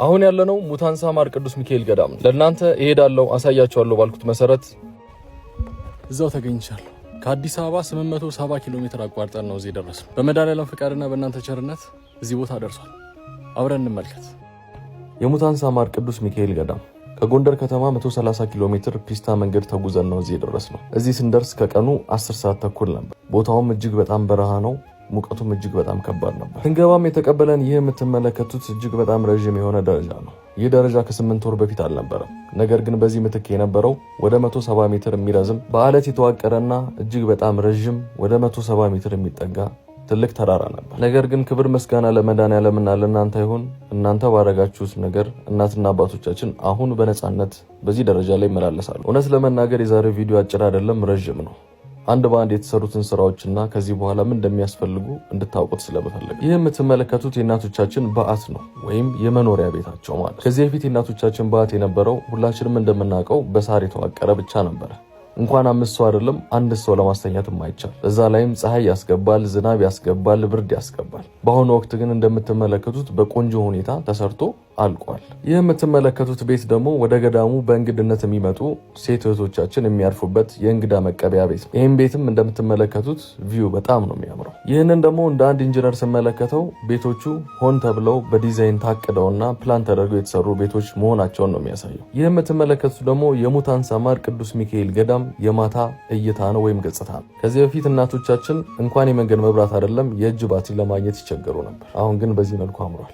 አሁን ያለነው ሙታንሳ ማር ቅዱስ ሚካኤል ገዳም ለእናንተ እሄዳለሁ አሳያችኋለሁ ባልኩት መሰረት እዛው ተገኝቻለሁ። ከአዲስ አበባ 870 ኪሎ ሜትር አቋርጠን ነው እዚህ ደረስን። በመድኃኔዓለም ፍቃድና በእናንተ ቸርነት እዚህ ቦታ ደርሷል። አብረን እንመልከት። የሙታንሳ ማር ቅዱስ ሚካኤል ገዳም ከጎንደር ከተማ 130 ኪሎ ሜትር ፒስታ መንገድ ተጉዘን ነው እዚህ ደረስነው። እዚህ ስንደርስ ከቀኑ 10 ሰዓት ተኩል ነበር። ቦታውም እጅግ በጣም በረሃ ነው። ሙቀቱም እጅግ በጣም ከባድ ነበር። ስንገባም የተቀበለን ይህ የምትመለከቱት እጅግ በጣም ረዥም የሆነ ደረጃ ነው። ይህ ደረጃ ከ8 ወር በፊት አልነበረም። ነገር ግን በዚህ ምትክ የነበረው ወደ 170 ሜትር የሚረዝም በአለት የተዋቀረና እጅግ በጣም ረዥም ወደ 170 ሜትር የሚጠጋ ትልቅ ተራራ ነበር። ነገር ግን ክብር ምስጋና ለመድኃኔዓለምና ለእናንተ ይሁን። እናንተ ባረጋችሁት ነገር እናትና አባቶቻችን አሁን በነፃነት በዚህ ደረጃ ላይ ይመላለሳሉ። እውነት ለመናገር የዛሬው ቪዲዮ አጭር አይደለም፣ ረዥም ነው። አንድ ባንድ የተሰሩትን ስራዎችና ከዚህ በኋላ ምን እንደሚያስፈልጉ እንድታውቁት ስለምፈልግ። ይህ የምትመለከቱት የእናቶቻችን በዓት ነው ወይም የመኖሪያ ቤታቸው ማለት። ከዚህ በፊት የእናቶቻችን በዓት የነበረው ሁላችንም እንደምናውቀው በሳር የተዋቀረ ብቻ ነበረ። እንኳን 5 ሰው አይደለም 1 ሰው ለማስተኛት የማይቻል። እዛ ላይም ፀሐይ ያስገባል፣ ዝናብ ያስገባል፣ ብርድ ያስገባል። በአሁኑ ወቅት ግን እንደምትመለከቱት በቆንጆ ሁኔታ ተሰርቶ አልቋል። ይህ የምትመለከቱት ቤት ደግሞ ወደ ገዳሙ በእንግድነት የሚመጡ ሴት እህቶቻችን የሚያርፉበት የእንግዳ መቀበያ ቤት ነው። ይህም ቤትም እንደምትመለከቱት ቪው በጣም ነው የሚያምረው። ይህንን ደግሞ እንደ አንድ ኢንጂነር ስመለከተው ቤቶቹ ሆን ተብለው በዲዛይን ታቅደውና ፕላን ተደርገው የተሰሩ ቤቶች መሆናቸውን ነው የሚያሳየው። ይህ የምትመለከቱት ደግሞ የሙታንሳ ማር ቅዱስ ሚካኤል ገዳም የማታ እይታ ነው ወይም ገጽታ ነው። ከዚህ በፊት እናቶቻችን እንኳን የመንገድ መብራት አይደለም የእጅ ባትሪ ለማግኘት ይቸገሩ ነበር። አሁን ግን በዚህ መልኩ አምሯል።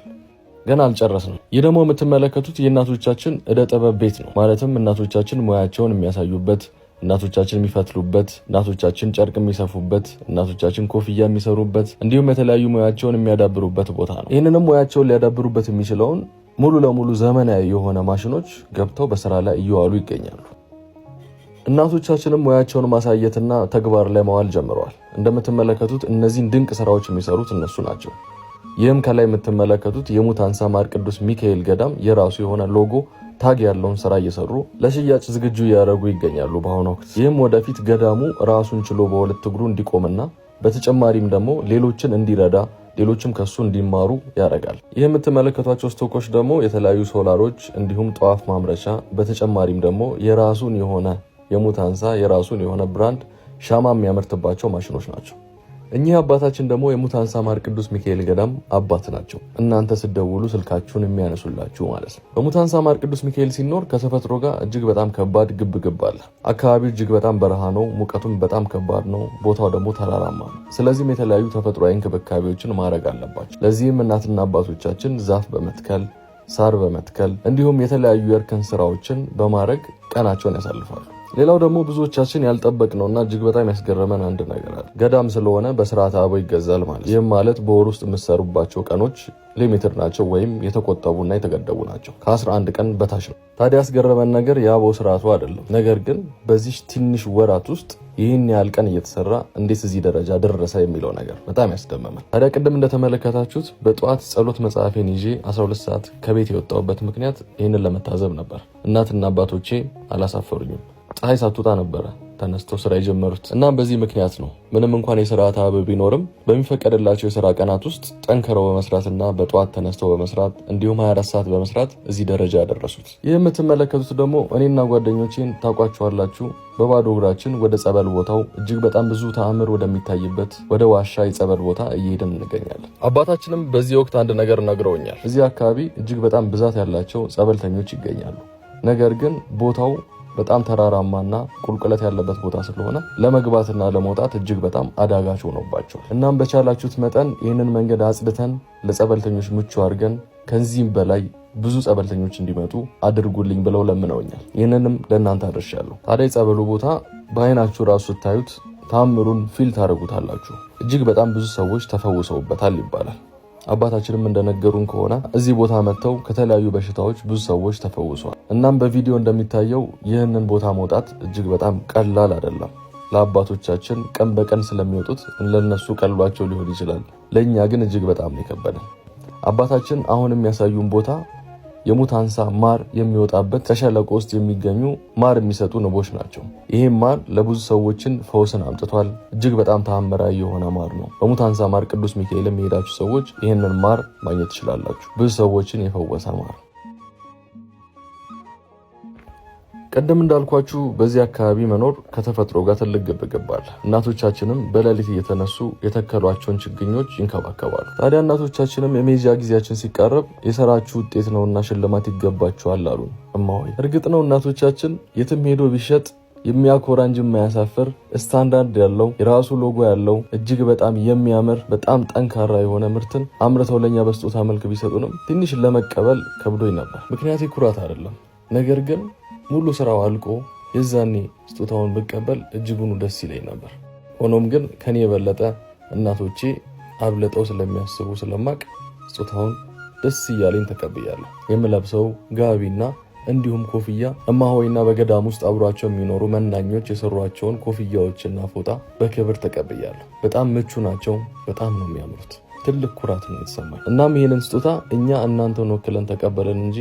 ገና አልጨረስንም። ይህ ደግሞ የምትመለከቱት የእናቶቻችን እደ ጥበብ ቤት ነው። ማለትም እናቶቻችን ሙያቸውን የሚያሳዩበት፣ እናቶቻችን የሚፈትሉበት፣ እናቶቻችን ጨርቅ የሚሰፉበት፣ እናቶቻችን ኮፍያ የሚሰሩበት እንዲሁም የተለያዩ ሙያቸውን የሚያዳብሩበት ቦታ ነው። ይህንንም ሙያቸውን ሊያዳብሩበት የሚችለውን ሙሉ ለሙሉ ዘመናዊ የሆነ ማሽኖች ገብተው በስራ ላይ እየዋሉ ይገኛሉ። እናቶቻችንም ሙያቸውን ማሳየትና ተግባር ላይ ማዋል ጀምረዋል። እንደምትመለከቱት እነዚህን ድንቅ ስራዎች የሚሰሩት እነሱ ናቸው። ይህም ከላይ የምትመለከቱት የሙታንሳ ማር ቅዱስ ሚካኤል ገዳም የራሱ የሆነ ሎጎ ታግ ያለውን ስራ እየሰሩ ለሽያጭ ዝግጁ እያደረጉ ይገኛሉ በአሁኑ ወቅት። ይህም ወደፊት ገዳሙ ራሱን ችሎ በሁለት እግሩ እንዲቆምና በተጨማሪም ደግሞ ሌሎችን እንዲረዳ ሌሎችም ከሱ እንዲማሩ ያደርጋል። ይህ የምትመለከቷቸው ስቶኮች ደግሞ የተለያዩ ሶላሮች እንዲሁም ጧፍ ማምረቻ በተጨማሪም ደግሞ የራሱን የሆነ የሙታንሳ የራሱን የሆነ ብራንድ ሻማ የሚያመርትባቸው ማሽኖች ናቸው። እኚህ አባታችን ደግሞ የሙታንሳ ማር ቅዱስ ሚካኤል ገዳም አባት ናቸው። እናንተ ስትደውሉ ስልካችሁን የሚያነሱላችሁ ማለት ነው። በሙታንሳ ማር ቅዱስ ሚካኤል ሲኖር ከተፈጥሮ ጋር እጅግ በጣም ከባድ ግብ አለ። አካባቢው እጅግ በጣም በረሃ ነው። ሙቀቱም በጣም ከባድ ነው። ቦታው ደግሞ ተራራማ ነው። ስለዚህም የተለያዩ ተፈጥሯዊ እንክብካቤዎችን ማድረግ አለባቸው። ለዚህም እናትና አባቶቻችን ዛፍ በመትከል ሳር በመትከል እንዲሁም የተለያዩ የእርከን ስራዎችን በማድረግ ቀናቸውን ያሳልፋሉ። ሌላው ደግሞ ብዙዎቻችን ያልጠበቅነውና እጅግ በጣም ያስገረመን አንድ ነገር አለ። ገዳም ስለሆነ በስርዓተ አበው ይገዛል ማለት። ይህም ማለት በወር ውስጥ የምትሰሩባቸው ቀኖች ሊሚትድ ናቸው ወይም የተቆጠቡና የተገደቡ ናቸው። ከ11 ቀን በታች ነው። ታዲያ ያስገረመን ነገር የአበው ስርዓቱ አይደለም። ነገር ግን በዚህ ትንሽ ወራት ውስጥ ይህን ያህል ቀን እየተሰራ እንዴት እዚህ ደረጃ ደረሰ የሚለው ነገር በጣም ያስደመመን። ታዲያ ቅድም እንደተመለከታችሁት በጠዋት ጸሎት መጽሐፌን ይዤ 12 ሰዓት ከቤት የወጣሁበት ምክንያት ይህንን ለመታዘብ ነበር። እናትና አባቶቼ አላሳፈሩኝም። ፀሐይ ሳትወጣ ነበረ ተነስተው ስራ የጀመሩት። እናም በዚህ ምክንያት ነው ምንም እንኳን የስርዓተ አበው ቢኖርም በሚፈቀድላቸው የስራ ቀናት ውስጥ ጠንክረው በመስራትና በጠዋት ተነስተው በመስራት እንዲሁም 24 ሰዓት በመስራት እዚህ ደረጃ ያደረሱት። ይህ የምትመለከቱት ደግሞ እኔና ጓደኞቼን ታውቋቸዋላችሁ። በባዶ እግራችን ወደ ጸበል ቦታው እጅግ በጣም ብዙ ተአምር ወደሚታይበት ወደ ዋሻ የጸበል ቦታ እየሄድን እንገኛለን። አባታችንም በዚህ ወቅት አንድ ነገር ነግረውኛል። እዚህ አካባቢ እጅግ በጣም ብዛት ያላቸው ጸበልተኞች ይገኛሉ። ነገር ግን ቦታው በጣም ተራራማና ቁልቁለት ያለበት ቦታ ስለሆነ ለመግባትና ለመውጣት እጅግ በጣም አዳጋች ሆኖባቸዋል። እናም በቻላችሁት መጠን ይህንን መንገድ አጽድተን ለጸበልተኞች ምቹ አድርገን ከዚህም በላይ ብዙ ጸበልተኞች እንዲመጡ አድርጉልኝ ብለው ለምነውኛል። ይህንንም ለእናንተ አድርሻለሁ። ታዲያ የጸበሉ ቦታ በአይናችሁ ራሱ ስታዩት ታምሩን ፊል ታደርጉታላችሁ። እጅግ በጣም ብዙ ሰዎች ተፈውሰውበታል ይባላል። አባታችንም እንደነገሩን ከሆነ እዚህ ቦታ መጥተው ከተለያዩ በሽታዎች ብዙ ሰዎች ተፈውሰዋል። እናም በቪዲዮ እንደሚታየው ይህንን ቦታ መውጣት እጅግ በጣም ቀላል አይደለም። ለአባቶቻችን ቀን በቀን ስለሚወጡት ለነሱ ቀሏቸው ሊሆን ይችላል። ለኛ ግን እጅግ በጣም ነው የከበደን። አባታችን አሁን የሚያሳዩን ቦታ የሙታንሳ ማር የሚወጣበት ከሸለቆ ውስጥ የሚገኙ ማር የሚሰጡ ንቦች ናቸው። ይሄም ማር ለብዙ ሰዎችን ፈውስን አምጥቷል። እጅግ በጣም ተአምራዊ የሆነ ማር ነው። በሙታንሳ ማር ቅዱስ ሚካኤል የሚሄዳችሁ ሰዎች ይህንን ማር ማግኘት ትችላላችሁ። ብዙ ሰዎችን የፈወሰ ማር። ቀደም እንዳልኳችሁ በዚህ አካባቢ መኖር ከተፈጥሮ ጋር ትልቅ ግብግብ አለ። እናቶቻችንም በሌሊት እየተነሱ የተከሏቸውን ችግኞች ይንከባከባሉ። ታዲያ እናቶቻችንም የሜጃ ጊዜያችን ሲቃረብ የሰራችሁ ውጤት ነውና ሽልማት ይገባችኋል አሉን እማሆይ። እርግጥ ነው እናቶቻችን የትም ሄዶ ቢሸጥ የሚያኮራ እንጂ የማያሳፍር ስታንዳርድ ያለው የራሱ ሎጎ ያለው እጅግ በጣም የሚያምር በጣም ጠንካራ የሆነ ምርትን አምርተው ለኛ በስጦታ መልክ ቢሰጡንም ትንሽ ለመቀበል ከብዶኝ ነበር። ምክንያቱ ኩራት አይደለም፣ ነገር ግን ሙሉ ስራው አልቆ የዛኔ ስጦታውን ብቀበል እጅጉን ደስ ይለኝ ነበር። ሆኖም ግን ከኔ የበለጠ እናቶቼ አብለጠው ስለሚያስቡ ስለማቅ ስጦታውን ደስ እያለኝ ተቀብያለሁ። የምለብሰው ጋቢና እንዲሁም ኮፍያ እማሆይና በገዳም ውስጥ አብሯቸው የሚኖሩ መናኞች የሰሯቸውን ኮፍያዎችና ፎጣ በክብር ተቀብያለሁ። በጣም ምቹ ናቸው። በጣም ነው የሚያምሩት። ትልቅ ኩራት ነው የተሰማኝ። እናም ይሄንን ስጦታ እኛ እናንተን ወክለን ተቀበለን እንጂ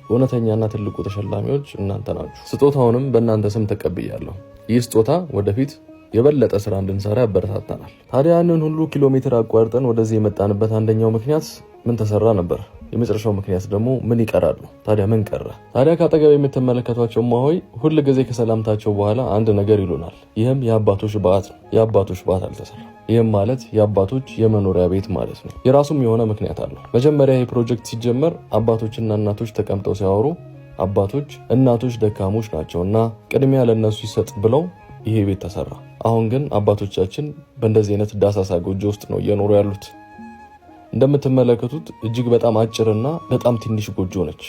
እውነተኛና ትልቁ ተሸላሚዎች እናንተ ናችሁ። ስጦታውንም በእናንተ ስም ተቀብያለሁ። ይህ ስጦታ ወደፊት የበለጠ ስራ እንድንሰራ ያበረታታናል። ታዲያ ያንን ሁሉ ኪሎ ሜትር አቋርጠን ወደዚህ የመጣንበት አንደኛው ምክንያት ምን ተሰራ ነበር። የመጨረሻው ምክንያት ደግሞ ምን ይቀራሉ? ታዲያ ምን ቀረ? ታዲያ ካጠገብ የምትመለከቷቸው እማሆይ ሁል ጊዜ ከሰላምታቸው በኋላ አንድ ነገር ይሉናል። ይህም የአባቶች በዓት ነው። የአባቶች በዓት አልተሰራም። ይህም ማለት የአባቶች የመኖሪያ ቤት ማለት ነው። የራሱም የሆነ ምክንያት አለው። መጀመሪያ ይህ ፕሮጀክት ሲጀመር አባቶችና እናቶች ተቀምጠው ሲያወሩ አባቶች እናቶች ደካሞች ናቸውና ቅድሚያ ለነሱ ይሰጥ ብለው ይሄ ቤት ተሰራ። አሁን ግን አባቶቻችን በእንደዚህ አይነት ዳሳሳ ጎጆ ውስጥ ነው እየኖሩ ያሉት። እንደምትመለከቱት እጅግ በጣም አጭርና በጣም ትንሽ ጎጆ ነች።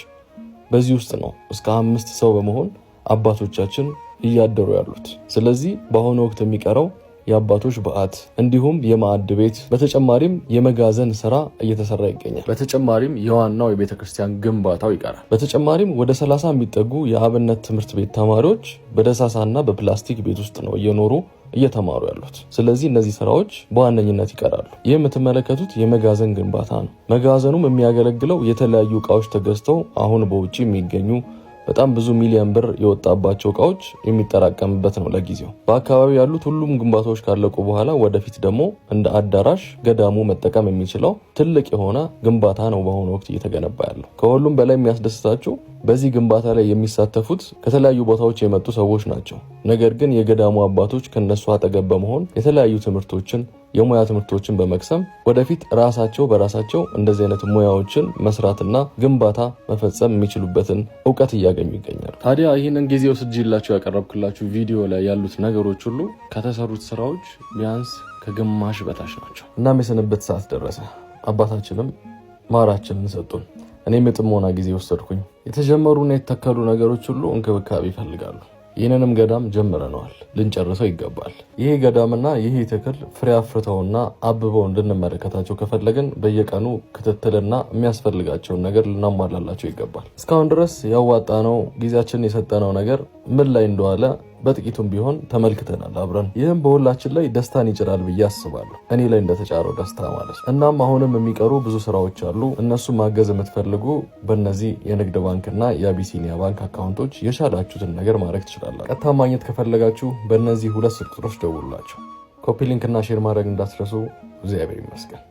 በዚህ ውስጥ ነው እስከ 5 ሰው በመሆን አባቶቻችን እያደሩ ያሉት። ስለዚህ በአሁኑ ወቅት የሚቀረው የአባቶች በዓት እንዲሁም የማዕድ ቤት፣ በተጨማሪም የመጋዘን ስራ እየተሰራ ይገኛል። በተጨማሪም የዋናው የቤተክርስቲያን ግንባታው ይቀራል። በተጨማሪም ወደ 30 የሚጠጉ የአብነት ትምህርት ቤት ተማሪዎች በደሳሳና በፕላስቲክ ቤት ውስጥ ነው እየኖሩ እየተማሩ ያሉት። ስለዚህ እነዚህ ስራዎች በዋነኝነት ይቀራሉ። ይህ የምትመለከቱት የመጋዘን ግንባታ ነው። መጋዘኑም የሚያገለግለው የተለያዩ እቃዎች ተገዝተው አሁን በውጪ የሚገኙ በጣም ብዙ ሚሊዮን ብር የወጣባቸው እቃዎች የሚጠራቀምበት ነው። ለጊዜው በአካባቢው ያሉት ሁሉም ግንባታዎች ካለቁ በኋላ ወደፊት ደግሞ እንደ አዳራሽ ገዳሙ መጠቀም የሚችለው ትልቅ የሆነ ግንባታ ነው በአሁኑ ወቅት እየተገነባ ያለው። ከሁሉም በላይ የሚያስደስታችሁ በዚህ ግንባታ ላይ የሚሳተፉት ከተለያዩ ቦታዎች የመጡ ሰዎች ናቸው። ነገር ግን የገዳሙ አባቶች ከነሱ አጠገብ በመሆን የተለያዩ ትምህርቶችን የሙያ ትምህርቶችን በመቅሰም ወደፊት ራሳቸው በራሳቸው እንደዚህ አይነት ሙያዎችን መስራትና ግንባታ መፈጸም የሚችሉበትን እውቀት እያገኙ ይገኛሉ። ታዲያ ይህንን ጊዜ ወስጄላችሁ ያቀረብኩላችሁ ቪዲዮ ላይ ያሉት ነገሮች ሁሉ ከተሰሩት ስራዎች ቢያንስ ከግማሽ በታች ናቸው። እናም የስንብት ሰዓት ደረሰ። አባታችንም ማራችንን ሰጡን። እኔም የጥሞና ጊዜ ወሰድኩኝ። የተጀመሩና የተተከሉ ነገሮች ሁሉ እንክብካቤ ይፈልጋሉ። ይህንንም ገዳም ጀምረነዋል፣ ልንጨርሰው ይገባል። ይሄ ገዳምና ይሄ ተክል ፍሬ አፍርተውና አብበው እንድንመለከታቸው ከፈለግን በየቀኑ ክትትልና የሚያስፈልጋቸውን ነገር ልናሟላላቸው ይገባል። እስካሁን ድረስ ያዋጣነው ጊዜያችንን የሰጠነው ነገር ምን ላይ እንደዋለ በጥቂቱም ቢሆን ተመልክተናል አብረን። ይህም በሁላችን ላይ ደስታን ይጭራል ብዬ አስባለሁ፣ እኔ ላይ እንደተጫረው ደስታ ማለት። እናም አሁንም የሚቀሩ ብዙ ስራዎች አሉ። እነሱ ማገዝ የምትፈልጉ በእነዚህ የንግድ ባንክና የአቢሲኒያ ባንክ አካውንቶች የቻላችሁትን ነገር ማድረግ ትችላላችሁ። ቀጥታ ማግኘት ከፈለጋችሁ በእነዚህ 2 ስልክ ቁጥሮች ደውሉላቸው። ኮፒ ሊንክና ሼር ማድረግ እንዳትረሱ። እግዚአብሔር ይመስገን።